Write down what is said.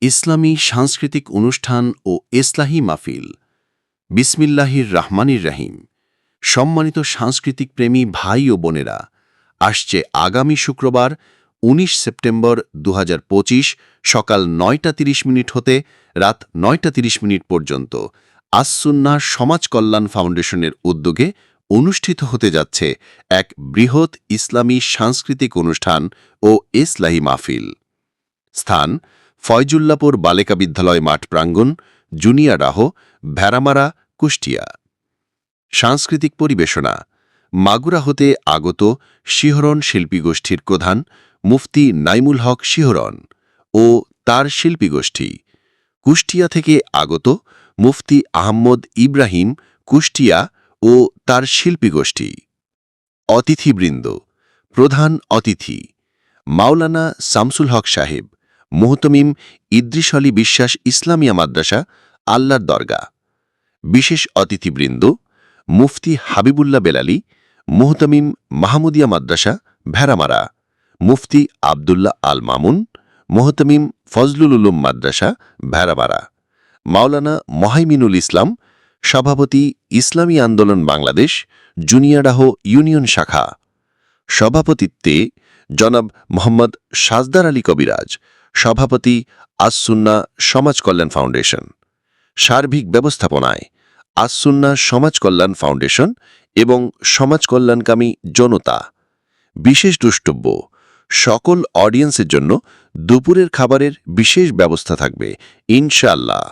ইসলামী সাংস্কৃতিক অনুষ্ঠান ও এসলাহি মাহফিল। বিসমিল্লাহির রাহমানির রাহিম। সম্মানিত সাংস্কৃতিক প্রেমী ভাই ও বোনেরা, আসছে আগামী শুক্রবার ১৯ সেপ্টেম্বর ২০২৫ সকাল ৯টা ৩০ মিনিট হতে রাত ৯টা ৩০ মিনিট পর্যন্ত আস-সুন্নাহ সমাজ কল্যাণ ফাউন্ডেশনের উদ্যোগে অনুষ্ঠিত হতে যাচ্ছে এক বৃহৎ ইসলামী সাংস্কৃতিক অনুষ্ঠান ও এসলাহি মাহফিল। স্থান: ফয়জুল্লাপুর বালিকা বিদ্যালয় মাঠ প্রাঙ্গণ, জুনিয়াডাহ, ভেড়ামারা, কুষ্টিয়া। সাংস্কৃতিক পরিবেশনা: মাগুরা হতে আগত শিহরণ শিল্পীগোষ্ঠীর প্রধান মুফতি নাইমুল হক শিহরণ ও তার শিল্পীগোষ্ঠী, কুষ্টিয়া থেকে আগত মুফতি আহমদ ইব্রাহিম কুষ্টিয়া ও তার শিল্পীগোষ্ঠী। অতিথিবৃন্দ: প্রধান অতিথি মাওলানা শামসুল হক সাহেব, মুহতমিম ইদ্রিস আলী বিশ্বাস ইসলামিয়া মাদ্রাসা, আল্লাহর দরগা। বিশেষ অতিথিবৃন্দ: মুফতি হাবিবুল্লাহ বেলালী, মুহতমিম মাহমুদিয়া মাদ্রাসা, ভেড়ামারা, মুফতি আবদুল্লাহ আল মামুন, মুহতমিম ফজলুল উলুম মাদ্রাসা, ভেড়ামারা। মাওলানা মহাইমিনুল ইসলাম, সভাপতি ইসলামী আন্দোলন বাংলাদেশ, জুনিয়াডাহ ইউনিয়ন শাখা। সভাপতিত্বে জনাব মোহাম্মদ সাজদার আলী কবিরাজ, সভাপতি আস-সুন্নাহ সমাজ কল্যাণ ফাউন্ডেশন। সার্বিক ব্যবস্থাপনায় আস-সুন্নাহ সমাজ কল্যাণ ফাউন্ডেশন এবং সমাজ কল্যাণকামী জনতা। বিশেষ দ্রষ্টব্য: সকল অডিয়েন্সের জন্য দুপুরের খাবারের বিশেষ ব্যবস্থা থাকবে ইনশাআল্লাহ।